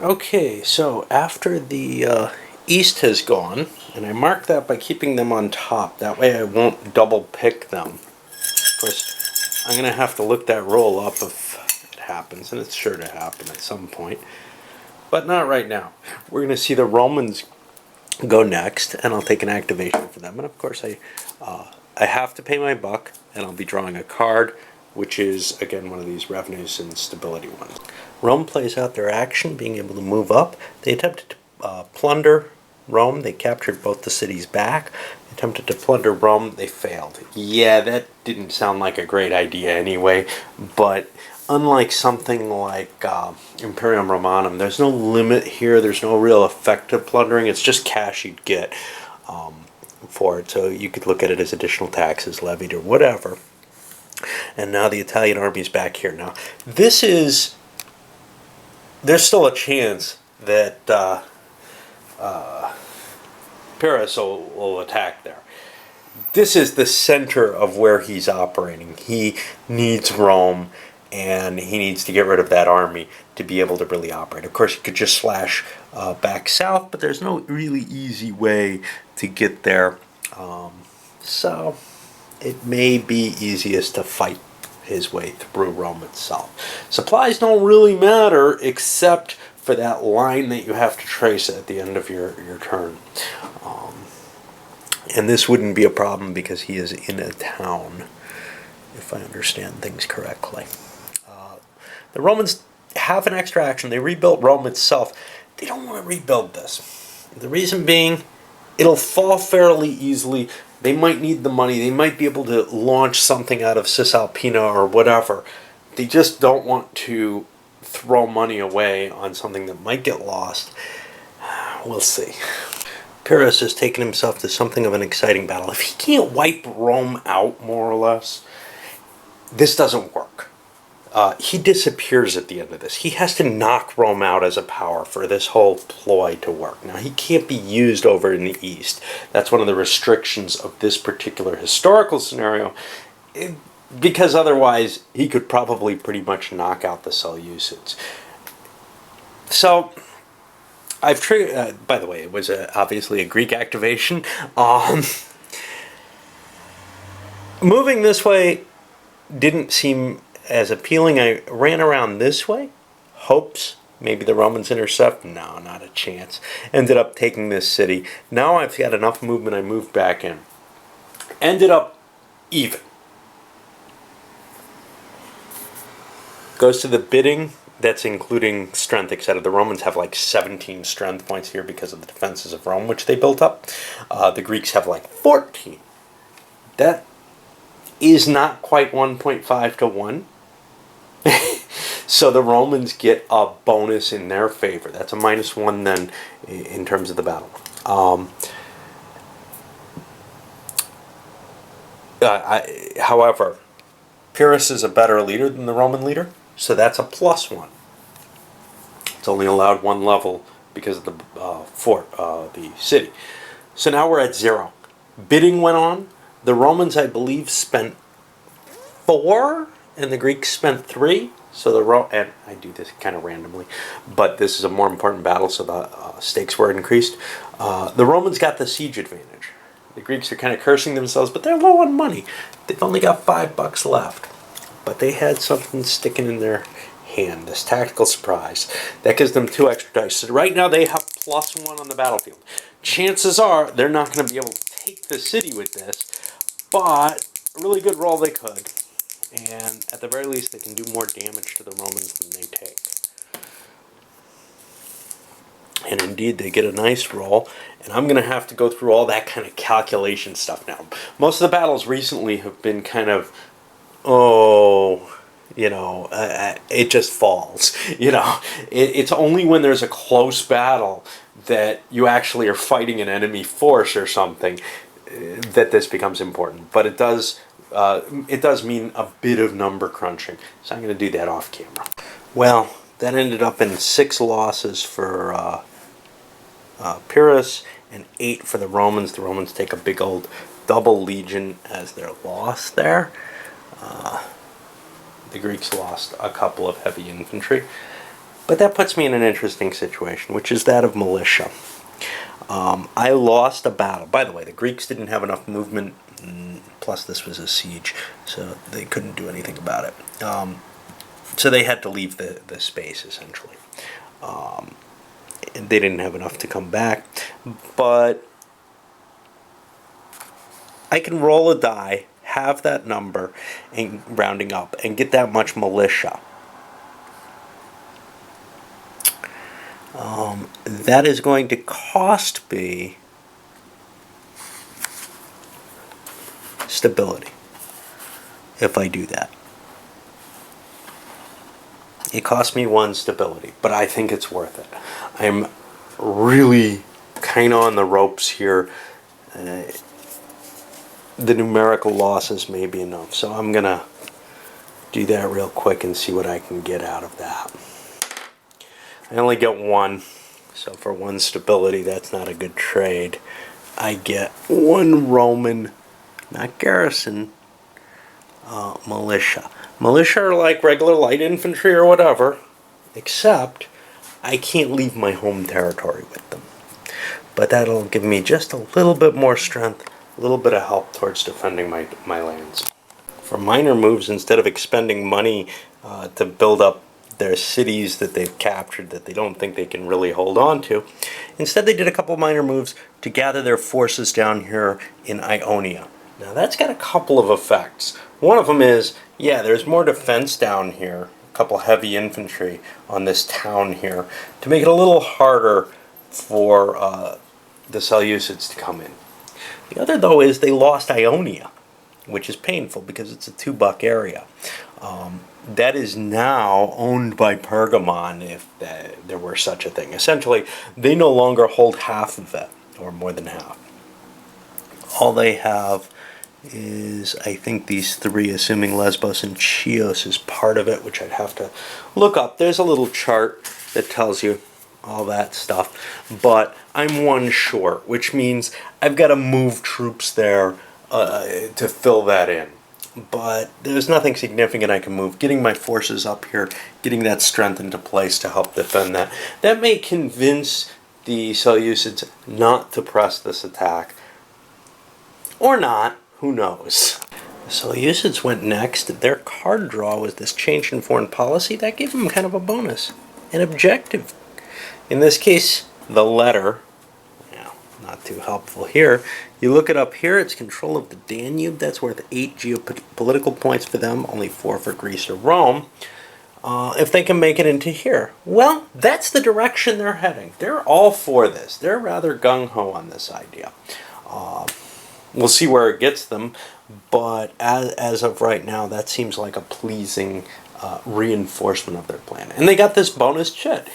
Okay, so after the east has gone, and I mark that by keeping them on top, that way I won't double pick them. Of course, I'm going to have to look that roll up if it happens, and it's sure to happen at some point. But not right now. We're going to see the Romans go next, and I'll take an activation for them. And of course, I have to pay my buck, and I'll be drawing a card, which is, again, one of these revenues and stability ones. Rome plays out their action, being able to move up. They attempted to plunder Rome. They captured both the cities back. They attempted to plunder Rome. They failed. Yeah, that didn't sound like a great idea anyway, but unlike something like Imperium Romanum, there's no limit here. There's no real effective plundering. It's just cash you'd get for it. So you could look at it as additional taxes levied or whatever. And now the Italian army's back here. Now, there's still a chance that Pyrrhus will attack there. This is the center of where he's operating. He needs Rome, and he needs to get rid of that army to be able to really operate. Of course, he could just slash back south, but there's no really easy way to get there. So it may be easiest to fight his way through Rome itself. Supplies don't really matter except for that line that you have to trace at the end of your turn. And this wouldn't be a problem because he is in a town, if I understand things correctly. The Romans have an extra action. They rebuilt Rome itself. They don't want to rebuild this. The reason being, it'll fall fairly easily. They might need the money. They might be able to launch something out of Cisalpina or whatever. They just don't want to throw money away on something that might get lost. We'll see. Pyrrhus has taken himself to something of an exciting battle. If he can't wipe Rome out, more or less, this doesn't work. He disappears at the end of this. He has to knock Rome out as a power for this whole ploy to work. Now, he can't be used over in the east. That's one of the restrictions of this particular historical scenario, because otherwise he could probably pretty much knock out the Seleucids. So, I've triggered, by the way, it was obviously a Greek activation. Moving this way didn't seem as appealing. I ran around this way. Hopes maybe the Romans intercept. No, not a chance. Ended up taking this city. Now I've got enough movement, I moved back in. Ended up even. Goes to the bidding. That's including strength, etc. The Romans have like 17 strength points here because of the defenses of Rome, which they built up. The Greeks have like 14. That is not quite 1.5 to 1. So the Romans get a bonus in their favor. That's a -1 then in terms of the battle. However, Pyrrhus is a better leader than the Roman leader, so that's a +1. It's only allowed one level because of the fort, the city. So now we're at 0. Bidding went on. The Romans, I believe, spent 4, and the Greeks spent 3. So and I do this kind of randomly, but this is a more important battle, so the stakes were increased. The Romans got the siege advantage. The Greeks are kind of cursing themselves, but they're low on money. They've only got $5 left, but they had something sticking in their hand, this tactical surprise. That gives them 2 extra dice. So right now they have +1 on the battlefield. Chances are they're not going to be able to take the city with this, but a really good roll they could. And at the very least, they can do more damage to the Romans than they take. And indeed, they get a nice roll. And I'm going to have to go through all that kind of calculation stuff now. Most of the battles recently have been kind of, it just falls. It's only when there's a close battle that you actually are fighting an enemy force or something that this becomes important. But it does mean a bit of number crunching. So I'm going to do that off camera. Well, that ended up in 6 losses for Pyrrhus and 8 for the Romans. The Romans take a big old double legion as their loss there. The Greeks lost a couple of heavy infantry. But that puts me in an interesting situation, which is that of militia. I lost a battle. By the way, the Greeks didn't have enough movement, plus this was a siege, so they couldn't do anything about it. So they had to leave the space, essentially. They didn't have enough to come back. But I can roll a die, have that number, and rounding up, and get that much militia. That is going to cost me stability if I do that. It costs me 1 stability, but I think it's worth it. I'm really kind of on the ropes here. The numerical losses may be enough, so I'm going to do that real quick and see what I can get out of that. I only get 1, so for 1 stability, that's not a good trade. I get 1 Roman, not garrison, militia. Militia are like regular light infantry or whatever, except I can't leave my home territory with them. But that'll give me just a little bit more strength, a little bit of help towards defending my lands. For minor moves, instead of expending money to build up their cities that they've captured that they don't think they can really hold on to, instead they did a couple minor moves to gather their forces down here in Ionia. Now that's got a couple of effects. One of them is, yeah, there's more defense down here, a couple heavy infantry on this town here, to make it a little harder for the Seleucids to come in. The other, though, is they lost Ionia, which is painful because it's a $2 area. That is now owned by Pergamon, if there were such a thing. Essentially, they no longer hold half of it, or more than half. All they have is, I think, these 3, assuming Lesbos and Chios is part of it, which I'd have to look up. There's a little chart that tells you all that stuff. But I'm 1 short, which means I've got to move troops there to fill that in. But there's nothing significant I can move. Getting my forces up here, getting that strength into place to help defend that. That may convince the Seleucids not to press this attack. Or not, who knows. The Seleucids went next. Their card draw was this change in foreign policy. That gave them kind of a bonus. An objective. In this case, the letter. Not too helpful here. You look it up here, it's control of the Danube. That's worth 8 geopolitical points for them, only 4 for Greece or Rome. If they can make it into here. Well, that's the direction they're heading. They're all for this. They're rather gung-ho on this idea. We'll see where it gets them, but as of right now, that seems like a pleasing reinforcement of their plan. And they got this bonus chit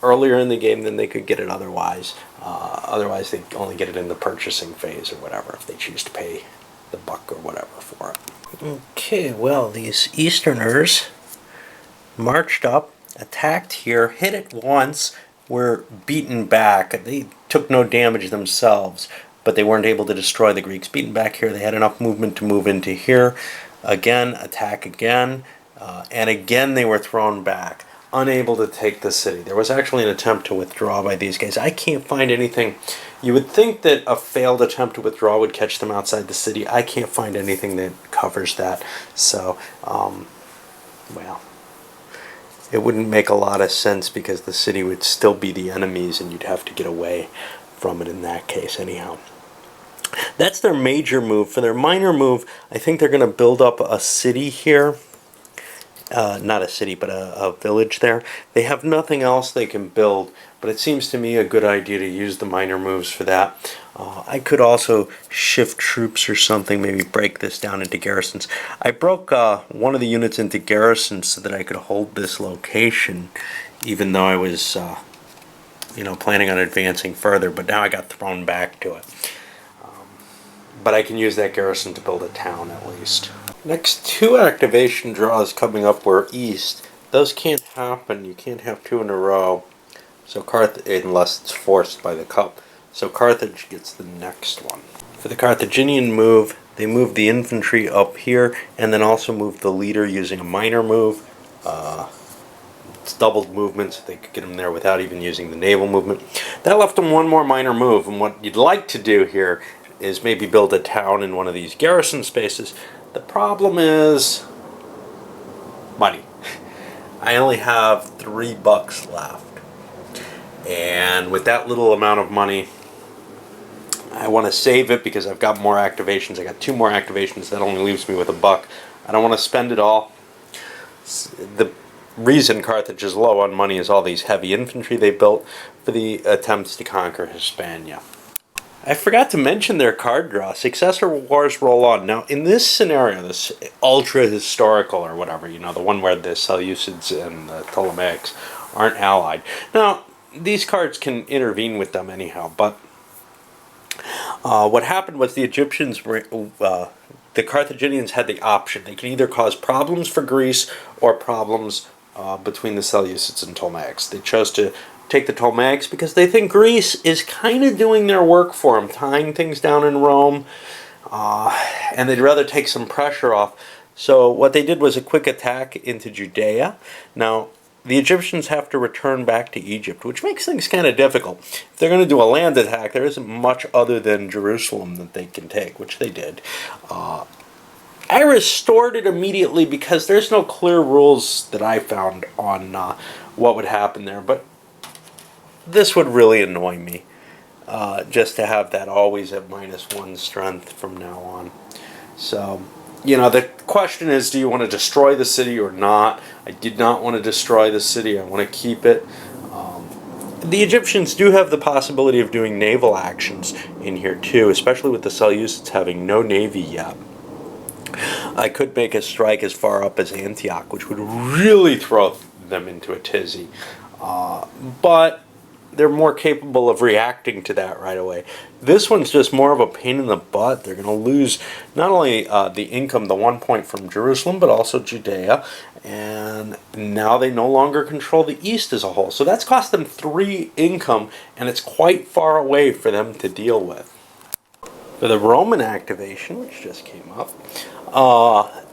earlier in the game than they could get it otherwise. Otherwise, they only get it in the purchasing phase or whatever, if they choose to pay the buck or whatever for it. Okay, well, these Easterners marched up, attacked here, hit it once, were beaten back. They took no damage themselves, but they weren't able to destroy the Greeks. Beaten back here, they had enough movement to move into here. Again, attack again, and again they were thrown back. Unable to take the city. There was actually an attempt to withdraw by these guys. I can't find anything. You would think that a failed attempt to withdraw would catch them outside the city. I can't find anything that covers that. So, well, it wouldn't make a lot of sense because the city would still be the enemies and you'd have to get away from it in that case anyhow. That's their major move. For their minor move, I think they're going to build up a city here. Not a city, but a village there. They have nothing else they can build, but it seems to me a good idea to use the minor moves for that. I could also shift troops or something, maybe break this down into garrisons. I broke one of the units into garrisons so that I could hold this location, even though I was, planning on advancing further, but now I got thrown back to it. But I can use that garrison to build a town at least. Next 2 activation draws coming up were east. Those can't happen. You can't have 2 in a row. So unless it's forced by the cup. So Carthage gets the next one. For the Carthaginian move, they moved the infantry up here and then also moved the leader using a minor move It's doubled movement, so they could get them there without even using the naval movement. That left them one more minor move, and what you'd like to do here is maybe build a town in one of these garrison spaces. The problem is money. I only have $3 left, and with that little amount of money, I want to save it because I've got more activations. I got 2 more activations. That only leaves me with $1. I don't want to spend it all. The reason Carthage is low on money is all these heavy infantry they built for the attempts to conquer Hispania. I forgot to mention their card draw. Successor wars roll on. Now, in this scenario, this ultra-historical or whatever, you know, the one where the Seleucids and the Ptolemaics aren't allied. Now, these cards can intervene with them anyhow, but what happened was the Egyptians were... the Carthaginians had the option. They can either cause problems for Greece or problems between the Seleucids and Ptolemaics. They chose to take the Ptolemaics because they think Greece is kind of doing their work for them, tying things down in Rome, and they'd rather take some pressure off. So what they did was a quick attack into Judea. Now, the Egyptians have to return back to Egypt, which makes things kind of difficult. If they're going to do a land attack, there isn't much other than Jerusalem that they can take, which they did. I restored it immediately because there's no clear rules that I found on what would happen there, but this would really annoy me, just to have that always at -1 strength from now on. So, you know, the question is, do you want to destroy the city or not? I did not want to destroy the city. I want to keep it. The Egyptians do have the possibility of doing naval actions in here too, especially with the Seleucids having no navy yet. I could make a strike as far up as Antioch, which would really throw them into a tizzy. But they're more capable of reacting to that right away. This one's just more of a pain in the butt. They're going to lose not only the income, the 1 point from Jerusalem, but also Judea. And now they no longer control the east as a whole. So that's cost them 3 income, and it's quite far away for them to deal with. For the Roman activation, which just came up,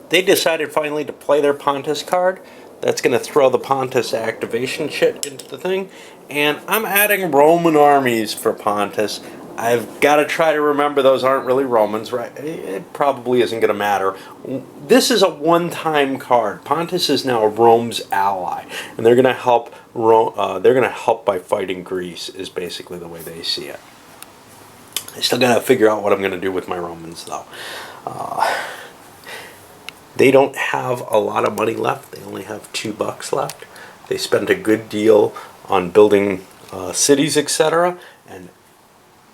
they decided finally to play their Pontus card. That's going to throw the Pontus activation shit into the thing. And I'm adding Roman armies for Pontus. I've got to try to remember those aren't really Romans, right? It probably isn't going to matter. This is a one-time card. Pontus is now Rome's ally, and they're going to help. They're going to help by fighting Greece. Is basically the way they see it. I still got to figure out what I'm going to do with my Romans, though. They don't have a lot of money left. They only have $2 left. They spent a good deal on building cities, etc., and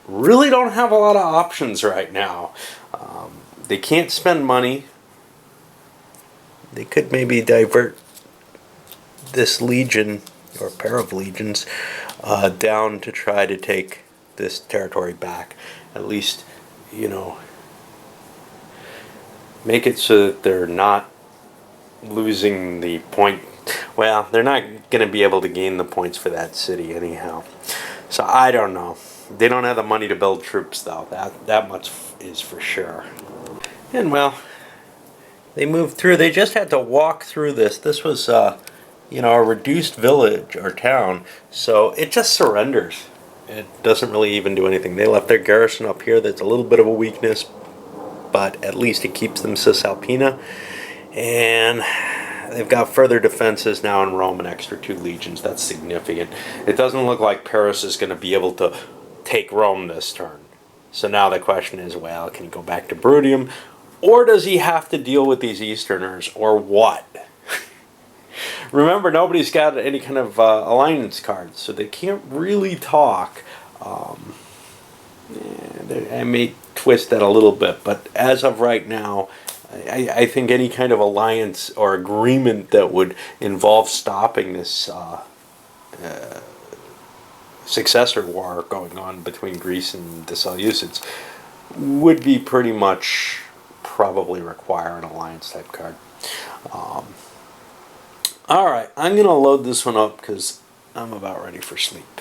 really don't have a lot of options right now. They can't spend money. They could maybe divert this legion, or pair of legions, down to try to take this territory back. At least, you know, make it so that they're not losing the point. Well, they're not going to be able to gain the points for that city anyhow. So I don't know. They don't have the money to build troops, though. That much is for sure. And well, they moved through. They just had to walk through this. This was, you know, a reduced village or town. So it just surrenders. It doesn't really even do anything. They left their garrison up here. That's a little bit of a weakness, but at least it keeps them Cisalpina. And they've got further defenses now in Rome, an extra 2 legions. That's significant. It doesn't look like Paris is going to be able to take Rome this turn. So now the question is, well, can he go back to Bruttium? Or does he have to deal with these Easterners, or what? Remember, nobody's got any kind of alliance cards, so they can't really talk. I may twist that a little bit, but as of right now, I think any kind of alliance or agreement that would involve stopping this successor war going on between Greece and the Seleucids would be pretty much probably require an alliance type card. Alright, I'm going to load this one up because I'm about ready for sleep.